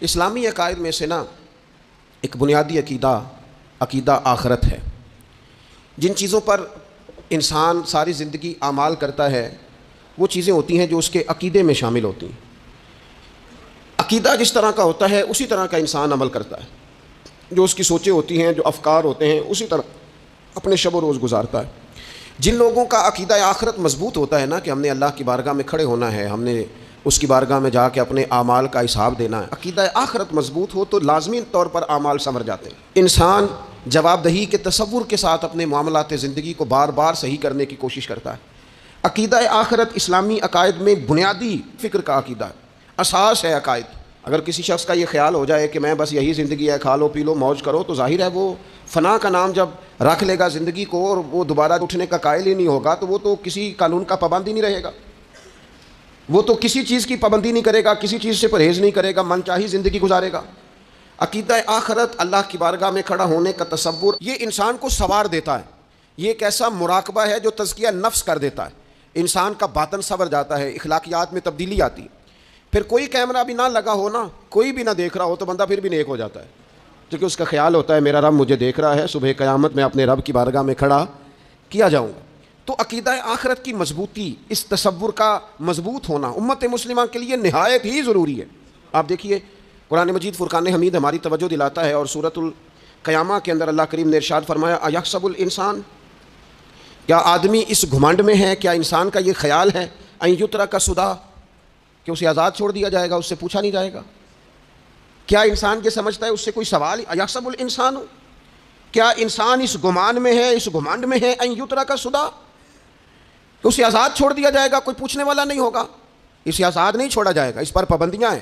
اسلامی عقائد میں سے نا ایک بنیادی عقیدہ آخرت ہے۔ جن چیزوں پر انسان ساری زندگی اعمال کرتا ہے وہ چیزیں ہوتی ہیں جو اس کے عقیدے میں شامل ہوتی ہیں۔ عقیدہ جس طرح کا ہوتا ہے اسی طرح کا انسان عمل کرتا ہے، جو اس کی سوچیں ہوتی ہیں، جو افکار ہوتے ہیں، اسی طرح اپنے شب و روز گزارتا ہے۔ جن لوگوں کا عقیدہ آخرت مضبوط ہوتا ہے نا کہ ہم نے اللہ کی بارگاہ میں کھڑے ہونا ہے، ہم نے اس کی بارگاہ میں جا کے اپنے اعمال کا حساب دینا ہے، عقیدہ آخرت مضبوط ہو تو لازمی طور پر اعمال سنور جاتے ہیں۔ انسان جواب دہی کے تصور کے ساتھ اپنے معاملات زندگی کو بار بار صحیح کرنے کی کوشش کرتا ہے۔ عقیدہ آخرت اسلامی عقائد میں بنیادی فکر کا عقیدہ ہے، اساس ہے عقائد۔ اگر کسی شخص کا یہ خیال ہو جائے کہ میں بس یہی زندگی ہے، کھا لو پی لو موج کرو، تو ظاہر ہے وہ فنا کا نام جب رکھ لے گا زندگی کو اور وہ دوبارہ اٹھنے کا قائل ہی نہیں ہوگا تو وہ تو کسی قانون کا پابند ہی نہیں رہے گا، وہ تو کسی چیز کی پابندی نہیں کرے گا، کسی چیز سے پرہیز نہیں کرے گا، من چاہی زندگی گزارے گا۔ عقیدہ آخرت، اللہ کی بارگاہ میں کھڑا ہونے کا تصور، یہ انسان کو سنوار دیتا ہے۔ یہ ایک ایسا مراقبہ ہے جو تزکیہ نفس کر دیتا ہے، انسان کا باطن سنور جاتا ہے، اخلاقیات میں تبدیلی آتی ہے۔ پھر کوئی کیمرہ بھی نہ لگا ہو نا، کوئی بھی نہ دیکھ رہا ہو تو بندہ پھر بھی نیک ہو جاتا ہے، کیونکہ اس کا خیال ہوتا ہے میرا رب مجھے دیکھ رہا ہے، صبح قیامت میں اپنے رب کی بارگاہ میں کھڑا کیا جاؤں گا۔ تو عقیدہ آخرت کی مضبوطی، اس تصور کا مضبوط ہونا امت مسلمہ کے لیے نہایت ہی ضروری ہے۔ آپ دیکھیے قرآن مجید فرقان حمید ہماری توجہ دلاتا ہے، اور سورۃ القیامہ کے اندر اللہ کریم نے ارشاد فرمایا ایحسب الانسان، کیا آدمی اس گھمنڈ میں ہے، کیا انسان کا یہ خیال ہے ان یترک سدی، کہ اسے آزاد چھوڑ دیا جائے گا، اس سے پوچھا نہیں جائے گا؟ کیا انسان یہ سمجھتا ہے اس سے کوئی سوال؟ ایحسب الانسان، کیا انسان اس گمان میں ہے، اس گھمنڈ میں ہے ان یترک سدی، کہ اسے آزاد چھوڑ دیا جائے گا، کوئی پوچھنے والا نہیں ہوگا؟ اسے آزاد نہیں چھوڑا جائے گا، اس پر پابندیاں ہیں،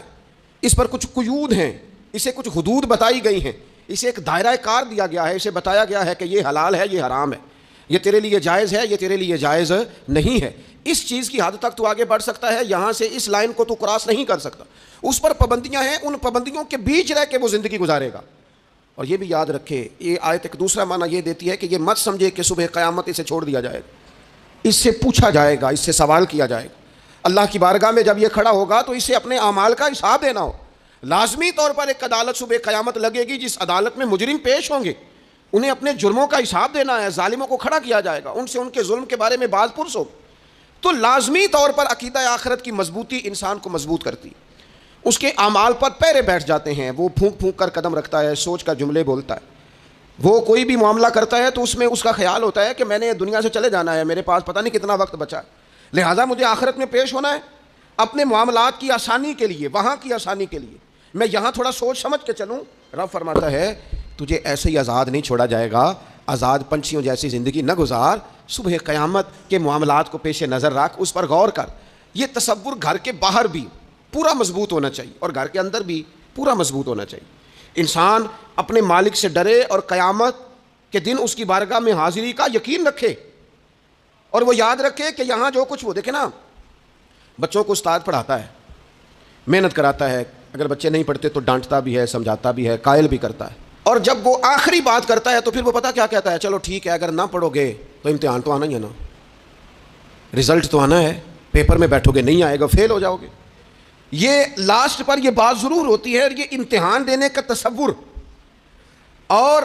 اس پر کچھ قیود ہیں، اسے کچھ حدود بتائی گئی ہیں، اسے ایک دائرہ کار دیا گیا ہے، اسے بتایا گیا ہے کہ یہ حلال ہے، یہ حرام ہے، یہ تیرے لیے جائز ہے، یہ تیرے لیے جائز نہیں ہے۔ اس چیز کی حد تک تو آگے بڑھ سکتا ہے، یہاں سے اس لائن کو تو کراس نہیں کر سکتا۔ اس پر پابندیاں ہیں، ان پابندیوں کے بیچ رہ کے وہ زندگی گزارے گا۔ اور یہ بھی یاد رکھے، یہ آیت ایک دوسرا معنی یہ دیتی ہے کہ یہ مت سمجھے کہ صبح قیامت اسے چھوڑ دیا جائے گا، اس سے پوچھا جائے گا، اس سے سوال کیا جائے گا۔ اللہ کی بارگاہ میں جب یہ کھڑا ہوگا تو اسے اپنے اعمال کا حساب دینا ہو۔ لازمی طور پر ایک عدالت صبح قیامت لگے گی، جس عدالت میں مجرم پیش ہوں گے، انہیں اپنے جرموں کا حساب دینا ہے، ظالموں کو کھڑا کیا جائے گا، ان سے ان کے ظلم کے بارے میں باز پرس ہوگی۔ تو لازمی طور پر عقیدہ آخرت کی مضبوطی انسان کو مضبوط کرتی ہے، اس کے اعمال پر پیرے بیٹھ جاتے ہیں، وہ پھونک پھونک کر قدم رکھتا ہے، سوچ کر جملے بولتا ہے، وہ کوئی بھی معاملہ کرتا ہے تو اس میں اس کا خیال ہوتا ہے کہ میں نے دنیا سے چلے جانا ہے، میرے پاس پتہ نہیں کتنا وقت بچا ہے، لہٰذا مجھے آخرت میں پیش ہونا ہے اپنے معاملات کی آسانی کے لیے، وہاں کی آسانی کے لیے میں یہاں تھوڑا سوچ سمجھ کے چلوں۔ رب فرماتا ہے تجھے ایسے ہی آزاد نہیں چھوڑا جائے گا، آزاد پنچھیوں جیسی زندگی نہ گزار، صبح قیامت کے معاملات کو پیش نظر رکھ، اس پر غور کر۔ یہ تصور گھر کے باہر بھی پورا مضبوط ہونا چاہیے اور گھر کے اندر بھی پورا مضبوط ہونا چاہیے۔ انسان اپنے مالک سے ڈرے اور قیامت کے دن اس کی بارگاہ میں حاضری کا یقین رکھے، اور وہ یاد رکھے کہ یہاں جو کچھ، وہ دیکھے نا بچوں کو استاد پڑھاتا ہے، محنت کراتا ہے، اگر بچے نہیں پڑھتے تو ڈانٹتا بھی ہے، سمجھاتا بھی ہے، قائل بھی کرتا ہے، اور جب وہ آخری بات کرتا ہے تو پھر وہ پتہ کیا کہتا ہے؟ چلو ٹھیک ہے، اگر نہ پڑھو گے تو امتحان تو آنا ہی ہے نا، رزلٹ تو آنا ہے، پیپر میں بیٹھو گے نہیں آئے گا، فیل ہو جاؤ گے۔ یہ لاسٹ پر یہ بات ضرور ہوتی ہے، یہ امتحان دینے کا تصور اور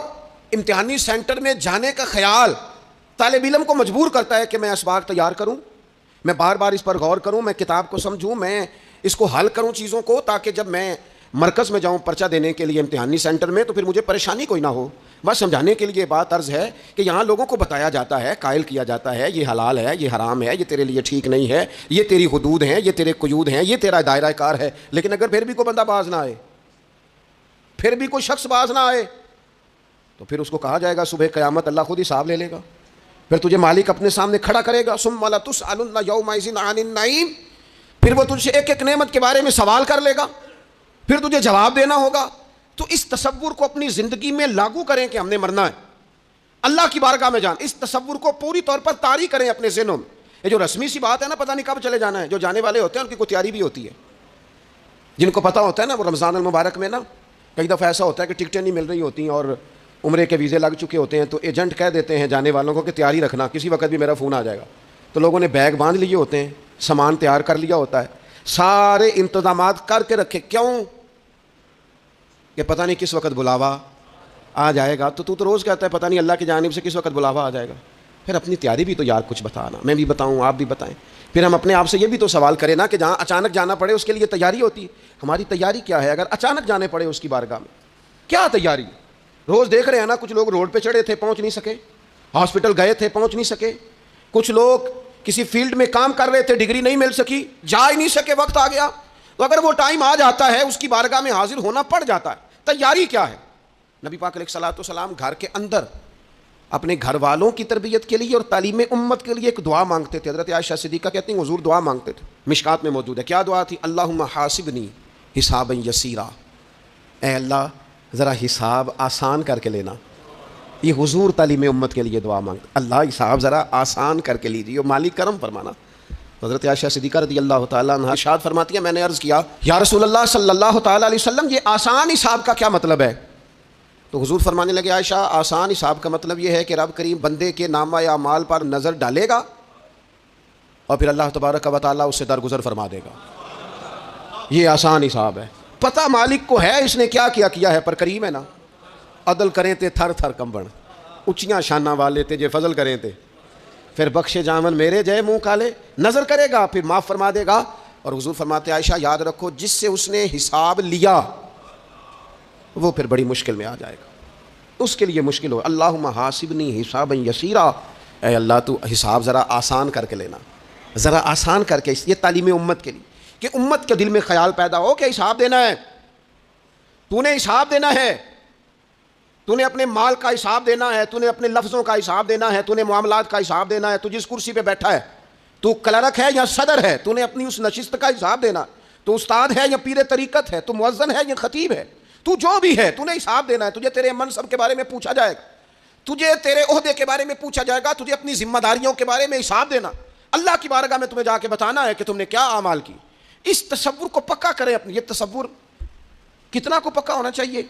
امتحانی سینٹر میں جانے کا خیال طالب علم کو مجبور کرتا ہے کہ میں اسباق تیار کروں، میں بار بار اس پر غور کروں، میں کتاب کو سمجھوں، میں اس کو حل کروں چیزوں کو، تاکہ جب میں مرکز میں جاؤں پرچہ دینے کے لیے امتحانی سینٹر میں تو پھر مجھے پریشانی کوئی نہ ہو۔ بس سمجھانے کے لیے بات عرض ہے کہ یہاں لوگوں کو بتایا جاتا ہے، قائل کیا جاتا ہے، یہ حلال ہے، یہ حرام ہے، یہ تیرے لیے ٹھیک نہیں ہے، یہ تیری حدود ہیں، یہ تیرے قیود ہیں، یہ تیرا دائرہ کار ہے۔ لیکن اگر پھر بھی کوئی بندہ باز نہ آئے، پھر بھی کوئی شخص باز نہ آئے، تو پھر اس کو کہا جائے گا صبح قیامت اللہ خود حساب لے لے گا، پھر تجھے مالک اپنے سامنے کھڑا کرے گا، ثم لتسألن یومئذ عن النعیم، پھر وہ تجھ سے ایک ایک نعمت کے بارے میں سوال کر لے گا، پھر تجھے جواب دینا ہوگا۔ تو اس تصور کو اپنی زندگی میں لاگو کریں کہ ہم نے مرنا ہے، اللہ کی بارگاہ میں جان، اس تصور کو پوری طور پر طاری کریں اپنے ذہنوں میں۔ یہ جو رسمی سی بات ہے نا، پتہ نہیں کب چلے جانا ہے، جو جانے والے ہوتے ہیں ان کی کوئی تیاری بھی ہوتی ہے، جن کو پتہ ہوتا ہے نا وہ رمضان المبارک میں نا کئی دفعہ ایسا ہوتا ہے کہ ٹکٹیں نہیں مل رہی ہوتی ہیں اور عمرے کے ویزے لگ چکے ہوتے ہیں، تو ایجنٹ کہہ دیتے ہیں جانے والوں کو کہ تیاری رکھنا، کسی وقت بھی میرا فون آ جائے گا۔ تو لوگوں نے بیگ باندھ لیے ہوتے ہیں، سامان تیار کر لیا ہوتا ہے، سارے انتظامات کر کے رکھے، کیوں؟ کہ پتہ نہیں کس وقت بلاوا آ جائے گا. تو روز کہتا ہے پتہ نہیں اللہ کی جانب سے کس وقت بلاوا آ جائے گا. پھر اپنی تیاری بھی تو یار کچھ بتانا, میں بھی بتاؤں آپ بھی بتائیں. پھر ہم اپنے آپ سے یہ بھی تو سوال کریں نا کہ جہاں اچانک جانا پڑے اس کے لیے تیاری ہوتی ہے. ہماری تیاری کیا ہے اگر اچانک جانے پڑے اس کی بارگاہ میں؟ کیا تیاری؟ روز دیکھ رہے ہیں نا, کچھ لوگ روڈ پہ چڑھے تھے پہنچ نہیں سکے, ہاسپٹل گئے تھے پہنچ نہیں سکے, کچھ لوگ کسی فیلڈ میں کام کر رہے تھے ڈگری نہیں مل سکی, جا ہی نہیں سکے, وقت آ گیا. تو اگر وہ ٹائم آ جاتا ہے اس کی بارگاہ میں حاضر ہونا پڑ جاتا ہے. تیاری کیا ہے؟ نبی پاک علیہ الصلوۃ والسلام گھر کے اندر اپنے گھر والوں کی تربیت کے لیے اور تعلیم امت کے لیے ایک دعا مانگتے تھے. حضرت عائشہ صدیقہ کہتی ہیں حضور دعا مانگتے تھے, مشکات میں موجود ہے. کیا دعا تھی؟ اللہم حاسبنی حسابا یسیرا, اے اللہ ذرا حساب آسان کر کے لینا. یہ حضور تعلیم امت کے لیے دعا مانگتے, اللہ حساب ذرا آسان کر کے لیجیے, مالی کرم فرمانا. حضرت عائشہ صدیقہ رضی اللہ تعالیٰ عنہ ارشاد فرماتی ہیں میں نے عرض کیا یا رسول اللہ صلی اللہ تعالیٰ علیہ وسلم یہ آسان حساب کا کیا مطلب ہے؟ تو حضور فرمانے لگے عائشہ آسان حساب کا مطلب یہ ہے کہ رب کریم بندے کے نامہ اعمال پر نظر ڈالے گا اور پھر اللہ تبارک و تعالیٰ اس سے درگزر فرما دے گا. یہ آسان حساب ہے. پتہ مالک کو ہے اس نے کیا کیا ہے, پر کریم ہے نا. عدل کریں تے تھر تھر کمبن, اچیاں شانہ والے تے جے فضل کریں تے پھر بخشے جامن میرے جے منہ کالے. نظر کرے گا پھر معاف فرما دے گا. اور حضور فرماتے عائشہ یاد رکھو جس سے اس نے حساب لیا وہ پھر بڑی مشکل میں آ جائے گا, اس کے لیے مشکل ہو. اللہم حاسبنی حسابا یسیرا, اے اللہ تو حساب ذرا آسان کر کے لینا, ذرا آسان کر کے. یہ تعلیم امت کے لیے کہ امت کے دل میں خیال پیدا ہو کہ حساب دینا ہے, تو نے حساب دینا ہے, تو نے اپنے مال کا حساب دینا ہے, تو نے اپنے لفظوں کا حساب دینا ہے, تو نے معاملات کا حساب دینا ہے. تو جس کرسی پہ بیٹھا ہے تو کلرک ہے یا صدر ہے, تو نے اپنی اس نشست کا حساب دینا. تو استاد ہے یا پیر طریقت ہے, تو مؤذن ہے یا خطیب ہے, تو جو بھی ہے تو نے حساب دینا ہے. تجھے تیرے منصب کے بارے میں پوچھا جائے گا, تجھے تیرے عہدے کے بارے میں پوچھا جائے گا, تجھے اپنی ذمہ داریوں کے بارے میں حساب دینا. اللہ کی بارگاہ میں تمہیں جا کے بتانا ہے کہ تم نے کیا اعمال کی. اس تصور کو پکا کریں اپنی. یہ تصور کتنا کو پکا ہونا چاہیے,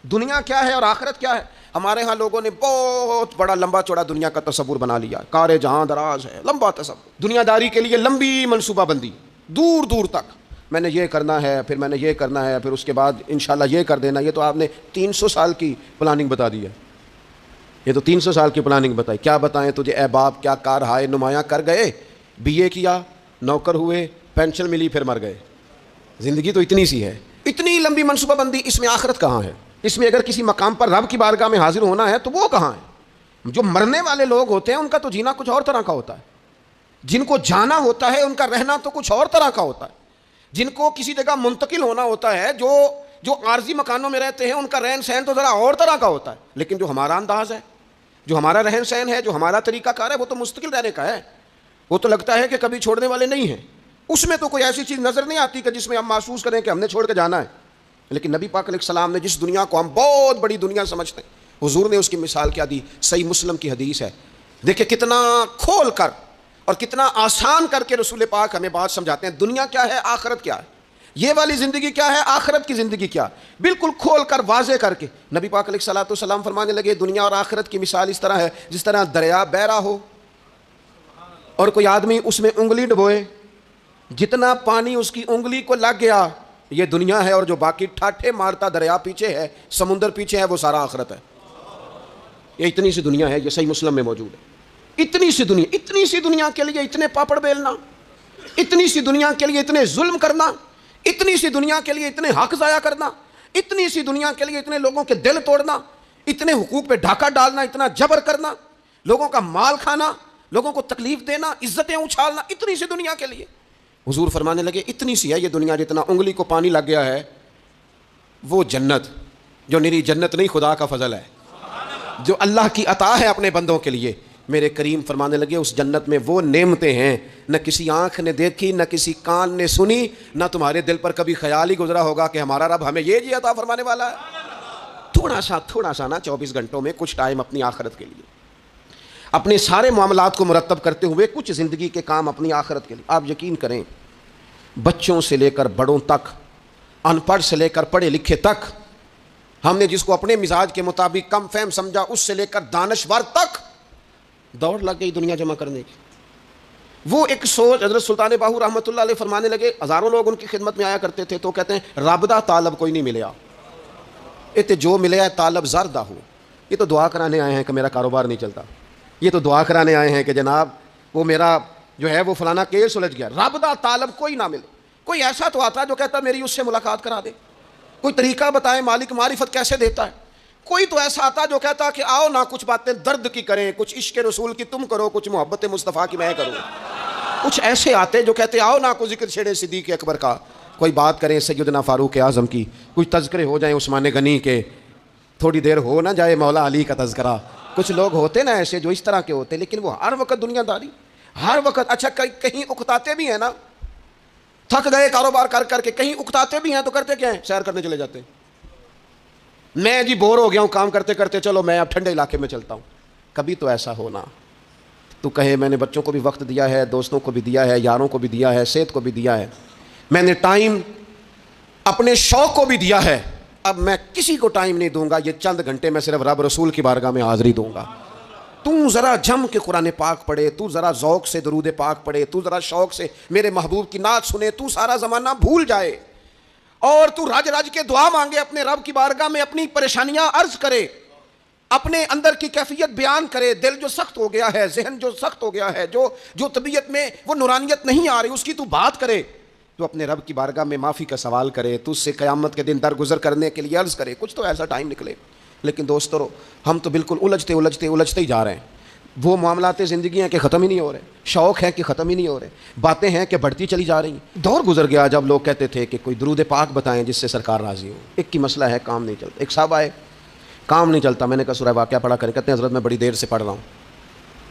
دنیا کیا ہے اور آخرت کیا ہے. ہمارے ہاں لوگوں نے بہت بڑا لمبا چوڑا دنیا کا تصور بنا لیا, کار جہاں دراز ہے, لمبا تصور, دنیا داری کے لیے لمبی منصوبہ بندی دور دور تک. میں نے یہ کرنا ہے, پھر میں نے یہ کرنا ہے, پھر اس کے بعد انشاءاللہ یہ کر دینا. یہ تو آپ نے 300 سال کی پلاننگ بتا دی ہے, یہ تو 300 سال کی پلاننگ بتائی. کیا بتائیں تجھے اے باپ, کیا کار ہائے نمایاں کر گئے, بی اے کیا, نوکر ہوئے, پینشن ملی, پھر مر گئے. زندگی تو اتنی سی ہے, اتنی لمبی منصوبہ بندی. اس میں آخرت کہاں ہے؟ اس میں اگر کسی مقام پر رب کی بارگاہ میں حاضر ہونا ہے تو وہ کہاں ہے؟ جو مرنے والے لوگ ہوتے ہیں ان کا تو جینا کچھ اور طرح کا ہوتا ہے, جن کو جانا ہوتا ہے ان کا رہنا تو کچھ اور طرح کا ہوتا ہے, جن کو کسی جگہ منتقل ہونا ہوتا ہے, جو عارضی مکانوں میں رہتے ہیں ان کا رہن سہن تو ذرا اور طرح کا ہوتا ہے. لیکن جو ہمارا انداز ہے, جو ہمارا رہن سہن ہے, جو ہمارا طریقہ کار ہے, وہ تو مستقل رہنے کا ہے. وہ تو لگتا ہے کہ کبھی چھوڑنے والے نہیں ہیں. اس میں تو کوئی ایسی چیز نظر نہیں آتی کہ جس میں ہم محسوس کریں کہ ہم نے چھوڑ کے جانا ہے. لیکن نبی پاک علیہ السلام نے جس دنیا کو ہم بہت بڑی دنیا سمجھتے ہیں, حضور نے اس کی مثال کیا دی. صحیح مسلم کی حدیث ہے, دیکھیں کتنا کھول کر اور کتنا آسان کر کے رسول پاک ہمیں بات سمجھاتے ہیں. دنیا کیا ہے, آخرت کیا ہے, یہ والی زندگی کیا ہے, آخرت کی زندگی کیا, بالکل کھول کر واضح کر کے. نبی پاک علیہ الصلوۃ والسلام فرمانے لگے دنیا اور آخرت کی مثال اس طرح ہے جس طرح دریا بہ رہا ہو اور کوئی آدمی اس میں انگلی ڈبوئے, جتنا پانی اس کی انگلی کو لگ گیا یہ دنیا ہے, اور جو باقی ٹھاٹھے مارتا دریا پیچھے ہے, سمندر پیچھے ہے, وہ سارا آخرت ہے. یہ اتنی سی دنیا ہے, یہ صحیح مسلم میں موجود ہے. اتنی سی دنیا کے لیے اتنے پاپڑ بیلنا, اتنی سی دنیا کے لیے اتنے ظلم کرنا, اتنی سی دنیا کے لیے اتنے حق ضائع کرنا, اتنی سی دنیا کے لیے اتنے لوگوں کے دل توڑنا, اتنے حقوق پہ ڈھاکہ ڈالنا, اتنا جبر کرنا, لوگوں کا مال کھانا, لوگوں کو تکلیف دینا, عزتیں اچھالنا, اتنی سی دنیا کے لیے. حضور فرمانے لگے اتنی سی ہے یہ دنیا, جتنا انگلی کو پانی لگ گیا ہے وہ جنت, جو میری جنت نہیں خدا کا فضل ہے, جو اللہ کی عطا ہے اپنے بندوں کے لیے. میرے کریم فرمانے لگے اس جنت میں وہ نعمتیں ہیں نہ کسی آنکھ نے دیکھی, نہ کسی کان نے سنی, نہ تمہارے دل پر کبھی خیال ہی گزرا ہوگا کہ ہمارا رب ہمیں یہ جی عطا فرمانے والا ہے. تھوڑا سا نا 24 گھنٹوں میں کچھ ٹائم اپنی آخرت کے لیے, اپنے سارے معاملات کو مرتب کرتے ہوئے کچھ زندگی کے کام اپنی آخرت کے لیے. آپ یقین کریں بچوں سے لے کر بڑوں تک, ان پڑھ سے لے کر پڑھے لکھے تک, ہم نے جس کو اپنے مزاج کے مطابق کم فہم سمجھا اس سے لے کر دانشور تک دوڑ لگ گئی دنیا جمع کرنے کی. وہ ایک سوچ حضرت سلطان باہو رحمۃ اللہ علیہ فرمانے لگے, ہزاروں لوگ ان کی خدمت میں آیا کرتے تھے تو کہتے ہیں رابطہ طالب کوئی نہیں ملیا, یہ تو جو ملے ہے طالب زردہ ہو، یہ تو دعا کرانے آئے ہیں کہ میرا کاروبار نہیں چلتا، یہ تو دعا کرانے آئے ہیں کہ جناب وہ میرا جو ہے وہ فلانا کیس سلجھ گیا۔ رب دا طالب کوئی نہ ملے۔ کوئی ایسا تو آتا جو کہتا میری اس سے ملاقات کرا دے، کوئی طریقہ بتائے مالک معرفت کیسے دیتا ہے۔ کوئی تو ایسا آتا جو کہتا کہ آؤ نہ کچھ باتیں درد کی کریں، کچھ عشق رسول کی تم کرو، کچھ محبت مصطفیٰ کی میں کروں۔ کچھ ایسے آتے جو کہتے آؤ نہ کوئی ذکر چھیڑے صدیق اکبر کا، کوئی بات کریں سیدنا فاروق اعظم کی، کچھ تذکرے ہو جائیں عثمان غنی کے، تھوڑی دیر ہو نہ جائے مولا علی کا تذکرہ۔ کچھ لوگ ہوتے نا ایسے جو اس طرح کے ہوتے، لیکن وہ ہر وقت دنیا داری، ہر وقت اچھا کہیں اکتاتے بھی ہیں نا، تھک گئے کاروبار کر کر کے، کہیں اکتاتے بھی ہیں تو کرتے کیا ہیں؟ سیر کرنے چلے جاتے ہیں۔ میں جی بور ہو گیا ہوں کام کرتے کرتے، چلو میں اب ٹھنڈے علاقے میں چلتا ہوں۔ کبھی تو ایسا ہونا تو کہے میں نے بچوں کو بھی وقت دیا ہے، دوستوں کو بھی دیا ہے، یاروں کو بھی دیا ہے، صحت کو بھی دیا ہے، میں نے ٹائم اپنے شوق کو بھی دیا ہے، اب میں کسی کو ٹائم نہیں دوں گا، یہ چند گھنٹے میں صرف رب رسول کی بارگاہ میں حاضری دوں گا۔ تو ذرا جم کے قرآن پاک پڑھے، تو ذرا ذوق سے درود پاک پڑھے، تو ذرا شوق سے میرے محبوب کی نعت سنے، تو سارا زمانہ بھول جائے اور تو رج رج کے دعا مانگے اپنے رب کی بارگاہ میں، اپنی پریشانیاں عرض کرے، اپنے اندر کی کیفیت بیان کرے، دل جو سخت ہو گیا ہے، ذہن جو سخت ہو گیا ہے، جو طبیعت میں وہ نورانیت نہیں آ رہی، اس کی تو بات کرے، تو اپنے رب کی بارگاہ میں معافی کا سوال کرے، تو اس سے قیامت کے دن درگزر کرنے کے لیے عرض کرے، کچھ تو ایسا ٹائم نکلے۔ لیکن دوستو ہم تو بالکل الجھتے ہی جا رہے ہیں۔ وہ معاملات زندگی ہیں کہ ختم ہی نہیں ہو رہے، شوق ہے کہ ختم ہی نہیں ہو رہے، باتیں ہیں کہ بڑھتی چلی جا رہی ہیں۔ دور گزر گیا جب لوگ کہتے تھے کہ کوئی درود پاک بتائیں جس سے سرکار راضی ہو۔ ایک کی مسئلہ ہے کام نہیں چلتا، ایک صاحب آئے کام نہیں چلتا، میں نے کہا سورہ واقعہ پڑھا کریں، کہتے ہیں حضرت میں بڑی دیر سے پڑھ رہا ہوں۔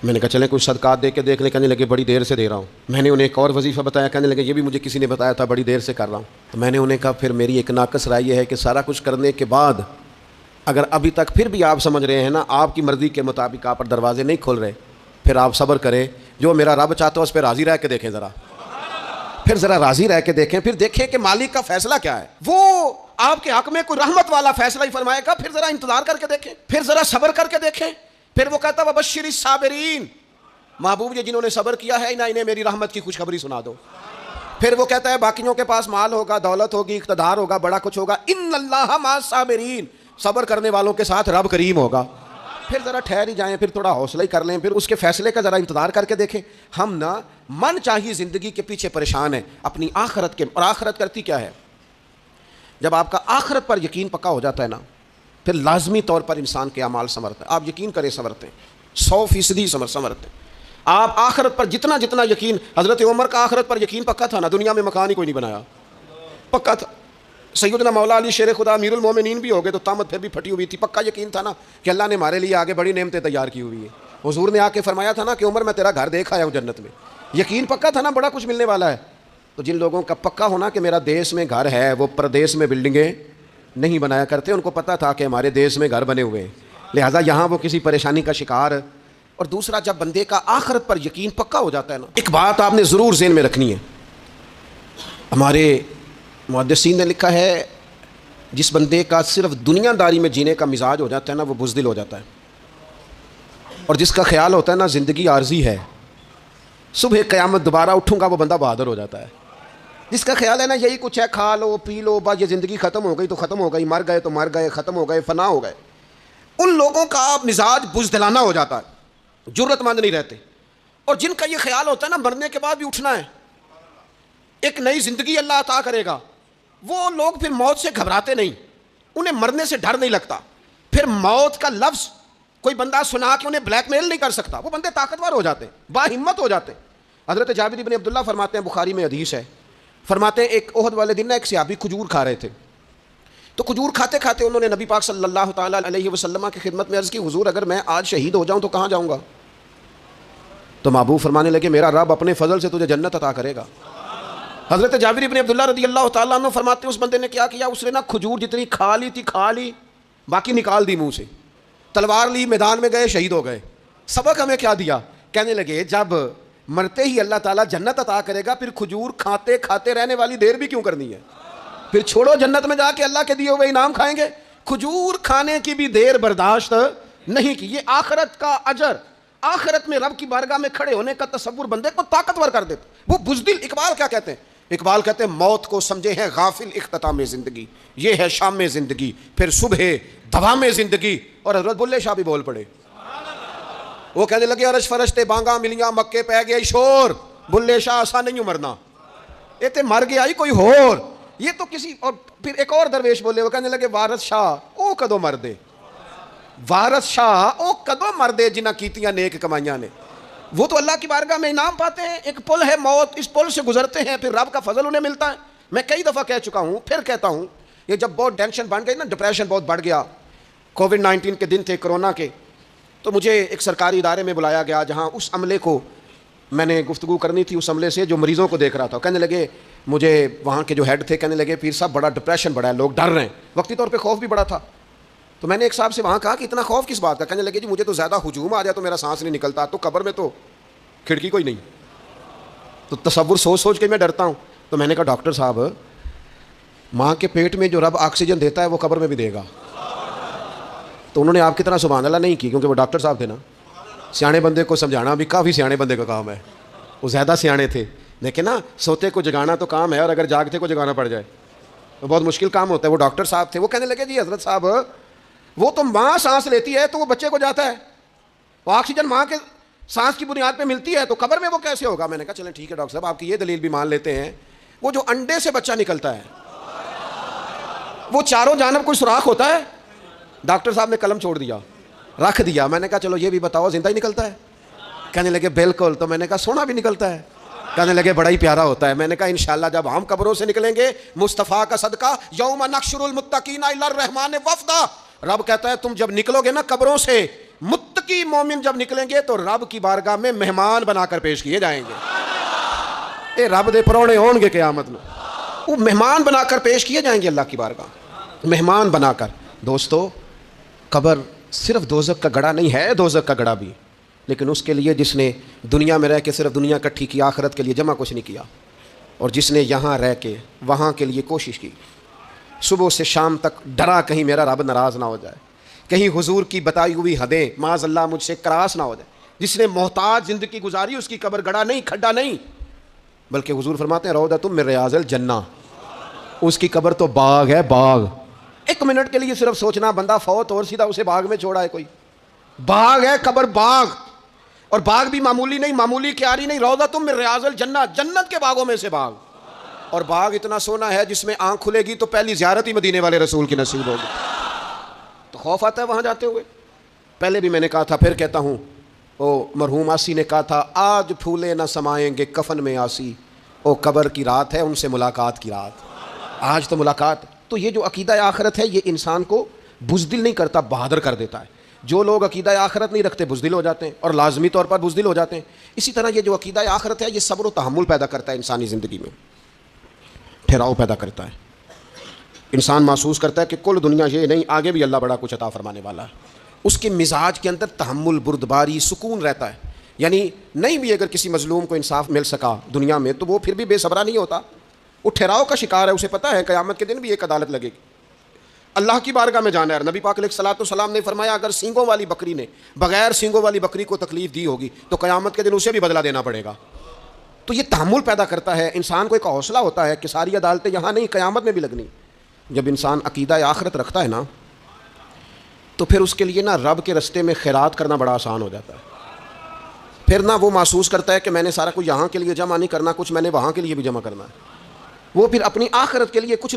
میں نے کہا چلیں کچھ صدقات دے کے دیکھ لیں، کہنے لگے بڑی دیر سے دے رہا ہوں۔ میں نے انہیں ایک اور وظیفہ بتایا، کہنے لگے یہ بھی مجھے کسی نے بتایا تھا، بڑی دیر سے کر رہا ہوں۔ تو میں نے انہیں کہا پھر میری ایک ناقص رائے یہ ہے کہ سارا کچھ کرنے کے بعد اگر ابھی تک پھر بھی آپ سمجھ رہے ہیں نا آپ کی مرضی کے مطابق آپ پر دروازے نہیں کھل رہے، پھر آپ صبر کریں، جو میرا رب چاہتا ہے اس پہ راضی رہ کے دیکھیں، پھر ذرا راضی رہ کے دیکھیں، پھر دیکھیں کہ مالک کا فیصلہ کیا ہے۔ وہ آپ کے حق میں کوئی رحمت والا فیصلہ ہی فرمائے گا، پھر ذرا انتظار کر کے دیکھیں، پھر ذرا صبر کر کے دیکھیں۔ پھر وہ کہتا ہے وبشر الصابرین، محبوب یہ جنہوں نے صبر کیا ہے انہیں میری رحمت کی خوشخبری سنا دو۔ پھر وہ کہتا ہے باقیوں کے پاس مال ہوگا، دولت ہوگی، اقتدار ہوگا، بڑا کچھ ہوگا، ان اللہ مع الصابرین، صبر کرنے والوں کے ساتھ رب کریم ہوگا۔ پھر ذرا ٹھہر ہی جائیں، پھر تھوڑا حوصلہ ہی کر لیں، پھر اس کے فیصلے کا ذرا انتظار کر کے دیکھیں۔ ہم نا من چاہیے زندگی کے پیچھے پریشان ہیں اپنی آخرت کے، اور آخرت کرتی کیا ہے؟ جب آپ کا آخرت پر یقین پکا ہو جاتا ہے نا، پھر لازمی طور پر انسان کے اعمال سنورتے ہیں۔ آپ یقین کریں سنورتے ہیں، 100% سنورتے ہیں۔ آپ آخرت پر جتنا یقین، حضرت عمر کا آخرت پر یقین پکا تھا نا، دنیا میں مکان ہی کوئی نہیں بنایا، پکا تھا۔ سیدنا مولا علی شیر خدا امیر المومنین بھی ہو گئے تو طامت پھر بھی پھٹی ہوئی تھی، پکا یقین تھا نا کہ اللہ نے ہمارے لیے آگے بڑی نعمتیں تیار کی ہوئی ہیں۔ حضور نے آ کے فرمایا تھا نا کہ عمر میں تیرا گھر دیکھ آیا ہوں جنت میں، یقین پکا تھا نا بڑا کچھ ملنے والا ہے۔ تو جن لوگوں کا پکا ہونا کہ میرا دیس میں گھر ہے، وہ پردیس میں بلڈنگیں نہیں بنایا کرتے، ان کو پتہ تھا کہ ہمارے دیس میں گھر بنے ہوئے ہیں، لہٰذا یہاں وہ کسی پریشانی کا شکار۔ اور دوسرا، جب بندے کا آخرت پر یقین پکا ہو جاتا ہے نا، ایک بات آپ نے ضرور ذہن میں رکھنی ہے، ہمارے محدثین نے لکھا ہے جس بندے کا صرف دنیا داری میں جینے کا مزاج ہو جاتا ہے نا، وہ بزدل ہو جاتا ہے، اور جس کا خیال ہوتا ہے نا زندگی عارضی ہے، صبح قیامت دوبارہ اٹھوں گا، وہ بندہ بہادر ہو جاتا ہے۔ جس کا خیال ہے نا یہی کچھ ہے، کھا لو پی لو بس، یہ زندگی ختم ہو گئی تو ختم ہو گئی، مر گئے تو مر گئے، ختم ہو گئے، فنا ہو گئے، ان لوگوں کا مزاج بزدلانہ ہو جاتا ہے، جرت مند نہیں رہتے۔ اور جن کا یہ خیال ہوتا ہے نا مرنے کے بعد بھی اٹھنا ہے، ایک نئی زندگی اللہ عطا کرے گا، وہ لوگ پھر موت سے گھبراتے نہیں، انہیں مرنے سے ڈر نہیں لگتا۔ پھر موت کا لفظ کوئی بندہ سنا کے انہیں بلیک میل نہیں کر سکتا، وہ بندے طاقتور ہو جاتے ہیں، با ہمت ہو جاتے ہیں۔ حضرت جابر بن عبداللہ فرماتے ہیں، بخاری میں حدیث ہے، فرماتے ہیں ایک احد والے دن ایک صحابی کھجور کھا رہے تھے، تو کھجور کھاتے کھاتے انہوں نے نبی پاک صلی اللہ تعالیٰ علیہ وسلم کی خدمت میں عرض کی، حضور اگر میں آج شہید ہو جاؤں تو کہاں جاؤں گا؟ تو محبوب فرمانے لگے میرا رب اپنے فضل سے تجھے جنت عطا کرے گا۔ حضرت جابر بن عبداللہ رضی اللہ تعالیٰ عنہ فرماتے ہیں اس بندے نے کیا کیا، اس نے نا کھجور جتنی کھا لی تھی کھا لی، باقی نکال دی منہ سے، تلوار لی، میدان میں گئے، شہید ہو گئے۔ سبق ہمیں کیا دیا؟ کہنے لگے جب مرتے ہی اللہ تعالیٰ جنت عطا کرے گا، پھر کھجور کھاتے کھاتے رہنے والی دیر بھی کیوں کرنی ہے؟ پھر چھوڑو، جنت میں جا کے اللہ کے دیے ہوئے انعام کھائیں گے۔ کھجور کھانے کی بھی دیر برداشت نہیں کی۔ یہ آخرت کا اجر، آخرت میں رب کی بارگاہ میں کھڑے ہونے کا تصور بندے کو طاقتور کر دیتا۔ وہ بزدل، اقبال کیا کہتے ہیں، اقبال کہتے ہیں موت کو سمجھے ہیں غافل اختتام زندگی، یہ ہے شام زندگی، پھر صبح دوام زندگی. اور حضرت بلے شاہ بھی بول پڑے، وہ کہنے لگے عرش فرشتے بانگا ملیاں مکے پہ گیا شور، بلے شاہ ایسا نہیں مرنا، یہ تے مر گیا ہی کوئی ہور، یہ تو کسی. اور پھر ایک اور درویش بولے، وہ کہنے لگے وارث شاہ او کدو مر دے، وارث شاہ او کدو مر دے جنہ کیتیاں نیک کمائیاں نے. وہ تو اللہ کی بارگاہ میں انعام پاتے ہیں. ایک پل ہے موت، اس پل سے گزرتے ہیں، پھر رب کا فضل انہیں ملتا ہے. میں کئی دفعہ کہہ چکا ہوں، پھر کہتا ہوں، یہ جب بہت ٹینشن بڑھ گئی نا، ڈپریشن بہت بڑھ گیا، کووڈ-19 کے دن تھے، کرونا کے، تو مجھے ایک سرکاری ادارے میں بلایا گیا جہاں اس عملے کو میں نے گفتگو کرنی تھی، اس عملے سے جو مریضوں کو دیکھ رہا تھا. کہنے لگے مجھے وہاں کے جو ہیڈ تھے، کہنے لگے پیر صاحب بڑا ڈپریشن بڑا ہے، لوگ ڈر رہے ہیں. وقتی طور پہ خوف بھی بڑا تھا. تو میں نے ایک صاحب سے وہاں کہا کہ اتنا خوف کس بات کا؟ کہنے لگے جی مجھے تو زیادہ ہجوم آ جائے تو میرا سانس نہیں نکلتا، تو قبر میں تو کھڑکی کوئی نہیں، تو تصور سوچ سوچ کے میں ڈرتا ہوں. تو میں نے کہا ڈاکٹر صاحب، ماں کے پیٹ میں جو رب آکسیجن دیتا ہے وہ قبر میں بھی دے گا. تو انہوں نے آپ کی طرح سبحان اللہ نہیں کی، کیونکہ وہ ڈاکٹر صاحب تھے نا. سیانے بندے کو سمجھانا بھی کافی سیانے بندے کا کام ہے، وہ زیادہ سیانے تھے. لیکن نا سوتے کو جگانا تو کام ہے، اور اگر جاگتے کو جگانا پڑ جائے تو بہت مشکل کام ہوتا ہے. وہ ڈاکٹر صاحب تھے. وہ کہنے لگے جی حضرت صاحب، وہ تو ماں سانس لیتی ہے تو وہ بچے کو جاتا ہے، وہ آکسیجن ماں کے سانس کی بنیاد پہ ملتی ہے، تو قبر میں وہ کیسے ہوگا؟ میں نے کہا چلیں ٹھیک ہے ڈاکٹر صاحب، آپ کی یہ دلیل بھی مان لیتے ہیں. وہ جو انڈے سے بچہ نکلتا ہے، وہ چاروں جانب کوئی سوراخ ہوتا ہے؟ ڈاکٹر صاحب نے قلم چھوڑ دیا، رکھ دیا. میں نے کہا چلو یہ بھی بتاؤ زندہ ہی نکلتا ہے؟ کہنے لگے بالکل. تو میں نے کہا سونا بھی نکلتا ہے؟ کہنے لگے بڑا ہی پیارا ہوتا ہے. میں نے کہا انشاءاللہ جب ہم قبروں سے نکلیں گے، مصطفیٰ کا صدقہ، یوم نحشر المتقین الی الرحمن وفدا، رب کہتا ہے تم جب نکلو گے نا قبروں سے، متقی مومن جب نکلیں گے تو رب کی بارگاہ میں مہمان بنا کر پیش کیے جائیں گے. اے رب دے پرونے ہون گے قیامت میں، وہ مہمان بنا کر پیش کیے جائیں گے اللہ کی بارگاہ، مہمان بنا کر. دوستو، قبر صرف دوزخ کا گڑھا نہیں ہے، دوزخ کا گڑھا بھی، لیکن اس کے لیے جس نے دنیا میں رہ کے صرف دنیا اکٹھی کی، آخرت کے لیے جمع کچھ نہیں کیا، اور جس نے یہاں رہ کے وہاں کے لیے کوشش کی، صبح سے شام تک ڈرا کہیں میرا رب ناراض نہ ہو جائے، کہیں حضور کی بتائی ہوئی حدیں معاذ اللہ مجھ سے کراس نہ ہو جائے. جس نے محتاج زندگی گزاری، اس کی قبر گڑھا نہیں، کھڈا نہیں، بلکہ حضور فرماتے ہیں روضۃ من ریاض الجنہ، اس کی قبر تو باغ ہے، باغ. ایک منٹ کے لیے صرف سوچنا، بندہ فوت اور سیدھا اسے باغ میں چھوڑا ہے کوئی، باغ ہے قبر، باغ. اور باغ بھی معمولی نہیں، معمولی کیاری نہیں، روضۃ من ریاض الجنہ، جنت کے باغوں میں سے باغ. اور باغ اتنا سونا ہے جس میں آنکھ کھلے گی تو پہلی زیارت ہی مدینے والے رسول کی نصیب ہوگی. تو خوف آتا ہے وہاں جاتے ہوئے. پہلے بھی میں نے کہا تھا، پھر کہتا ہوں، او مرحوم آسی نے کہا تھا آج پھولے نہ سمائیں گے کفن میں آسی، او قبر کی رات ہے ان سے ملاقات کی رات. آج تو ملاقات. تو یہ جو عقیدہ آخرت ہے یہ انسان کو بزدل نہیں کرتا، بہادر کر دیتا ہے. جو لوگ عقیدہ آخرت نہیں رکھتے بزدل ہو جاتے ہیں، اور لازمی طور پر بزدل ہو جاتے ہیں. اسی طرح یہ جو عقیدہ آخرت ہے یہ صبر و تحمل پیدا کرتا ہے، انسانی زندگی میں ٹھہراؤ پیدا کرتا ہے. انسان محسوس کرتا ہے کہ کل دنیا یہ نہیں، آگے بھی اللہ بڑا کچھ عطا فرمانے والا ہے. اس کے مزاج کے اندر تحمل، بردباری، سکون رہتا ہے. یعنی نہیں بھی اگر کسی مظلوم کو انصاف مل سکا دنیا میں تو وہ پھر بھی بے صبرا نہیں ہوتا، وہ ٹھہراؤ کا شکار ہے. اسے پتہ ہے قیامت کے دن بھی ایک عدالت لگے گی، اللہ کی بارگاہ میں جانا ہے. نبی پاک علیہ الصلوۃ والسلام نے فرمایا اگر سینگوں والی بکری نے بغیر سینگوں والی بکری کو تکلیف دی ہوگی تو قیامت کے دن اسے بھی بدلہ دینا پڑے گا. تو یہ تحمل پیدا کرتا ہے، انسان کو ایک حوصلہ ہوتا ہے کہ ساری عدالتیں یہاں نہیں، قیامت میں بھی لگنی. جب انسان عقیدہ آخرت رکھتا ہے نا تو پھر اس کے لیے نا رب کے رستے میں خیرات کرنا بڑا آسان ہو جاتا ہے. پھر نا وہ محسوس کرتا ہے کہ میں نے سارا کچھ یہاں کے لیے جمع نہیں کرنا، کچھ میں نے وہاں کے لیے بھی جمع کرنا ہے. وہ پھر اپنی آخرت کے لیے کچھ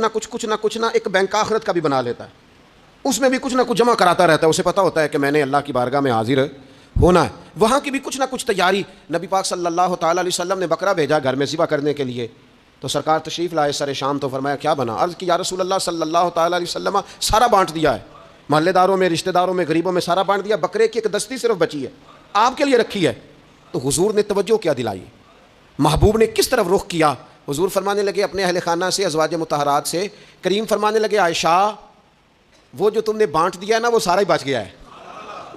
نہ ایک بینک آخرت کا بھی بنا لیتا ہے، اس میں بھی کچھ نہ کچھ جمع کراتا رہتا ہے. اسے پتہ ہوتا ہے کہ میں نے اللہ کی بارگاہ میں حاضر ہونا ہے، وہاں کی بھی کچھ نہ کچھ تیاری. نبی پاک صلی اللہ تعالیٰ علیہ وسلم نے بکرا بھیجا گھر میں ذبح کرنے کے لیے، تو سرکار تشریف لائے سر شام، تو فرمایا کیا بنا؟ عرض کی یا رسول اللہ صلی اللہ تعالیٰ علیہ وسلم سارا بانٹ دیا ہے، محلے داروں میں، رشتہ داروں میں، غریبوں میں سارا بانٹ دیا، بکرے کی ایک دستی صرف بچی ہے آپ کے لیے رکھی ہے. تو حضور نے توجہ کیا دلائی، محبوب نے کس طرف رخ کیا. حضور فرمانے لگے اپنے اہل خانہ سے، ازواج مطہرات سے، کریم فرمانے لگے عائشہ وہ جو تم نے بانٹ دیا ہے نا وہ سارا ہی بچ گیا ہے،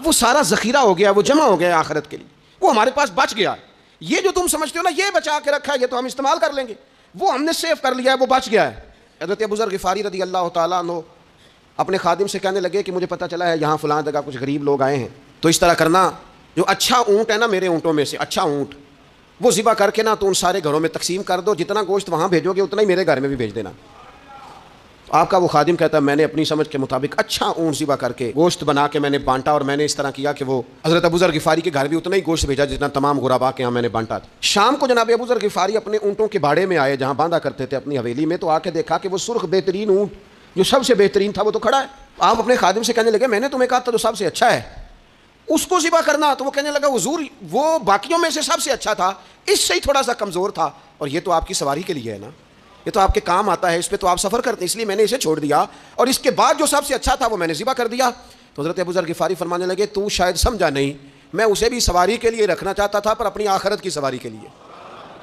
وہ سارا ذخیرہ ہو گیا، وہ جمع ہو گیا آخرت کے لیے، وہ ہمارے پاس بچ گیا. یہ جو تم سمجھتے ہو نا یہ بچا کے رکھا ہے یہ تو ہم استعمال کر لیں گے، وہ ہم نے سیو کر لیا ہے، وہ بچ گیا ہے. حضرت ابو ذر غفاری رضی اللہ تعالیٰ عنہ اپنے خادم سے کہنے لگے کہ مجھے پتہ چلا ہے یہاں فلاں جگہ کچھ غریب لوگ آئے ہیں، تو اس طرح کرنا جو اچھا اونٹ ہے نا میرے اونٹوں میں سے، اچھا اونٹ وہ ذبح کر کے نا تو ان سارے گھروں میں تقسیم کر دو، جتنا گوشت وہاں بھیجو گے اتنا ہی میرے گھر میں بھی بھیج دینا۔ آپ کا وہ خادم کہتا ہے میں نے اپنی سمجھ کے مطابق اچھا اونٹ ذبح کر کے گوشت بنا کے میں نے بانٹا، اور میں نے اس طرح کیا کہ وہ حضرت ابو ذر غفاری کے گھر بھی اتنا ہی گوشت بھیجا جتنا تمام غربا کے یہاں میں نے بانٹا تھا۔ شام کو جناب ابو ذر غفاری اپنے اونٹوں کے باڑے میں آئے جہاں باندھا کرتے تھے اپنی حویلی میں، تو آ کے دیکھا کہ وہ سرخ بہترین اونٹ جو سب سے بہترین تھا وہ تو کھڑا ہے۔ آپ اپنے خادم سے کہنے لگے میں نے تمہیں کہا تھا جو سب سے اچھا ہے اس کو ذبح کرنا، تو وہ کہنے لگا حضور وہ باقیوں میں سے سب سے اچھا تھا، اس سے ہی تھوڑا سا کمزور تھا، اور یہ تو آپ کی سواری کے لیے ہے نا، یہ تو آپ کے کام آتا ہے، اس پہ تو آپ سفر کرتے ہیں، اس لیے میں نے اسے چھوڑ دیا، اور اس کے بعد جو سب سے اچھا تھا وہ میں نے ذبح کر دیا۔ تو حضرت ابو ذر غفاری فرمانے لگے تو شاید سمجھا نہیں، میں اسے بھی سواری کے لیے رکھنا چاہتا تھا پر اپنی آخرت کی سواری کے لیے۔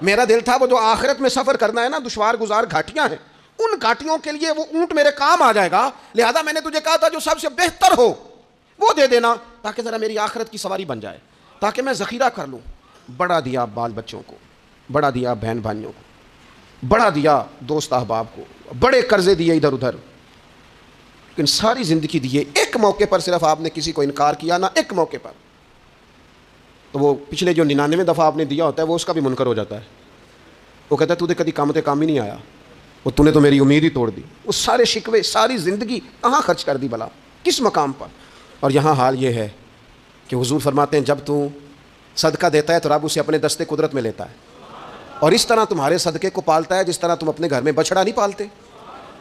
میرا دل تھا وہ جو آخرت میں سفر کرنا ہے نا، دشوار گزار گھاٹیاں ہیں، ان گھاٹیوں کے لیے وہ اونٹ میرے کام آ جائے گا، لہذا میں نے تجھے کہا تھا جو سب سے بہتر ہو وہ دے دینا تاکہ ذرا میری آخرت کی سواری بن جائے، تاکہ میں ذخیرہ کر لوں۔ بڑا دیا بال بچوں کو، بڑا دیا بہن بھائیوں کو، بڑا دیا دوست احباب کو، بڑے قرضے دیے ادھر ادھر، لیکن ساری زندگی دیے، ایک موقع پر صرف آپ نے کسی کو انکار کیا نہ، ایک موقع پر، تو وہ پچھلے جو 99 دفعہ آپ نے دیا ہوتا ہے وہ اس کا بھی منکر ہو جاتا ہے۔ وہ کہتا ہے تو نے کبھی کام ہی نہیں آیا، وہ تو نے تو میری امید ہی توڑ دی، وہ سارے شکوے ساری زندگی کہاں خرچ کر دی بلا، کس مقام پر۔ اور یہاں حال یہ ہے کہ حضور فرماتے ہیں جب تو صدقہ دیتا ہے تو رب اسے اپنے دستے قدرت میں لیتا ہے، اور اس طرح تمہارے صدقے کو پالتا ہے جس طرح تم اپنے گھر میں بچڑا نہیں پالتے،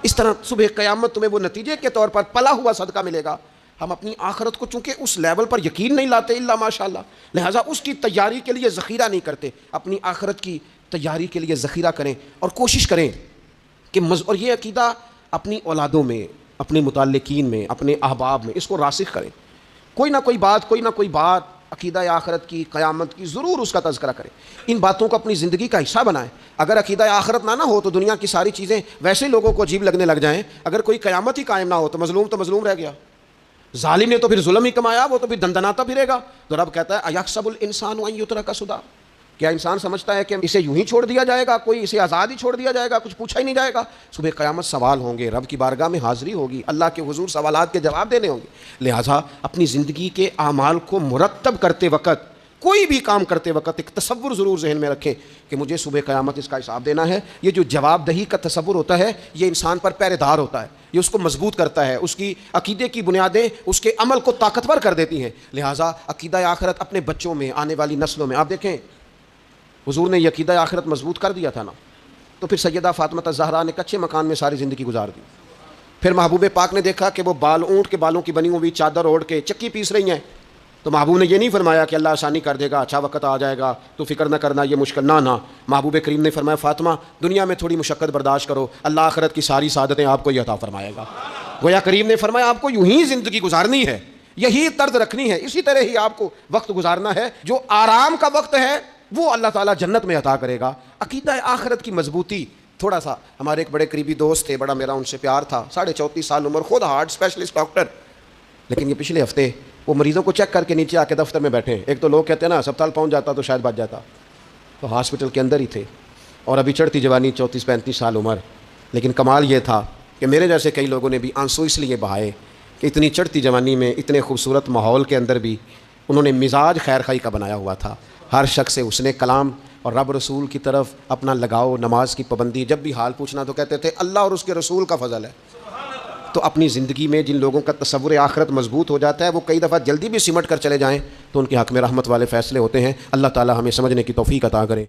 اس طرح صبح قیامت تمہیں وہ نتیجے کے طور پر پلا ہوا صدقہ ملے گا۔ ہم اپنی آخرت کو چونکہ اس لیول پر یقین نہیں لاتے الا ماشاءاللہ، لہٰذا اس کی تیاری کے لیے ذخیرہ نہیں کرتے، اپنی آخرت کی تیاری کے لیے ذخیرہ کریں اور کوشش کریں کہ اور یہ عقیدہ اپنی اولادوں میں، اپنے متعلقین میں، اپنے احباب میں اس کو راسخ کریں، کوئی نہ کوئی بات عقیدہ آخرت کی، قیامت کی ضرور اس کا تذکرہ کریں، ان باتوں کو اپنی زندگی کا حصہ بنائیں۔ اگر عقیدہ آخرت نہ ہو تو دنیا کی ساری چیزیں ویسے لوگوں کو عجیب لگنے لگ جائیں، اگر کوئی قیامت ہی قائم نہ ہو تو مظلوم رہ گیا، ظالم نے تو پھر ظلم ہی کمایا، وہ تو پھر دندناتا پھرے گا۔ تو رب کہتا ہے ایحسب الانسان ان یترک سدی، کیا انسان سمجھتا ہے کہ اسے یوں ہی چھوڑ دیا جائے گا، کوئی اسے آزاد ہی چھوڑ دیا جائے گا، کچھ پوچھا ہی نہیں جائے گا؟ صبح قیامت سوال ہوں گے، رب کی بارگاہ میں حاضری ہوگی، اللہ کے حضور سوالات کے جواب دینے ہوں گے۔ لہٰذا اپنی زندگی کے اعمال کو مرتب کرتے وقت، کوئی بھی کام کرتے وقت ایک تصور ضرور ذہن میں رکھیں کہ مجھے صبح قیامت اس کا حساب دینا ہے۔ یہ جو جواب دہی کا تصور ہوتا ہے یہ انسان پر پہرے دار ہوتا ہے، یہ اس کو مضبوط کرتا ہے، اس کی عقیدے کی بنیادیں اس کے عمل کو طاقتور کر دیتی ہیں۔ لہٰذا عقیدہ آخرت اپنے بچوں میں، آنے والی نسلوں میں، آپ دیکھیں حضور نے یہ عقیدہ آخرت مضبوط کر دیا تھا نا، تو پھر سیدہ فاطمہ الزہرا نے کچے مکان میں ساری زندگی گزار دی۔ پھر محبوب پاک نے دیکھا کہ وہ اونٹ کے بالوں کی بنی ہوئی چادر اوڑھ کے چکی پیس رہی ہیں، تو محبوب نے یہ نہیں فرمایا کہ اللہ آسانی کر دے گا، اچھا وقت آ جائے گا تو فکر نہ کرنا، یہ مشکل نہ۔ محبوب کریم نے فرمایا فاطمہ دنیا میں تھوڑی مشقت برداشت کرو، اللہ آخرت کی ساری سعادتیں آپ کو ہی عطا فرمائے گا۔ گویا کریم نے فرمایا آپ کو یوں ہی زندگی گزارنی ہے، یہی طرز رکھنی ہے، اسی طرح ہی آپ کو وقت گزارنا ہے، جو آرام کا وقت ہے وہ اللہ تعالیٰ جنت میں عطا کرے گا۔ عقیدہ آخرت کی مضبوطی تھوڑا سا، ہمارے ایک بڑے قریبی دوست تھے، بڑا میرا ان سے پیار تھا، 34.5 سال عمر، خود ہارٹ اسپیشلسٹ ڈاکٹر، لیکن یہ پچھلے ہفتے وہ مریضوں کو چیک کر کے نیچے آ کے دفتر میں بیٹھے ہیں۔ ایک تو لوگ کہتے ہیں نا اسپتال پہنچ جاتا تو شاید بچ جاتا، تو ہاسپٹل کے اندر ہی تھے، اور ابھی چڑھتی جوانی 34-35 سال عمر، لیکن کمال یہ تھا کہ میرے جیسے کئی لوگوں نے بھی آنسو اس لیے بہائے کہ اتنی چڑھتی جوانی میں اتنے خوبصورت ماحول کے اندر بھی انہوں نے مزاج خیر خائی کا بنایا ہوا تھا، ہر شخص سے حسن کلام اور رب رسول کی طرف اپنا لگاؤ، نماز کی پابندی، جب بھی حال پوچھنا تو کہتے تھے اللہ اور اس کے رسول کا فضل ہے۔ تو اپنی زندگی میں جن لوگوں کا تصور آخرت مضبوط ہو جاتا ہے وہ کئی دفعہ جلدی بھی سمٹ کر چلے جائیں تو ان کے حق میں رحمت والے فیصلے ہوتے ہیں۔ اللہ تعالی ہمیں سمجھنے کی توفیق عطا کرے۔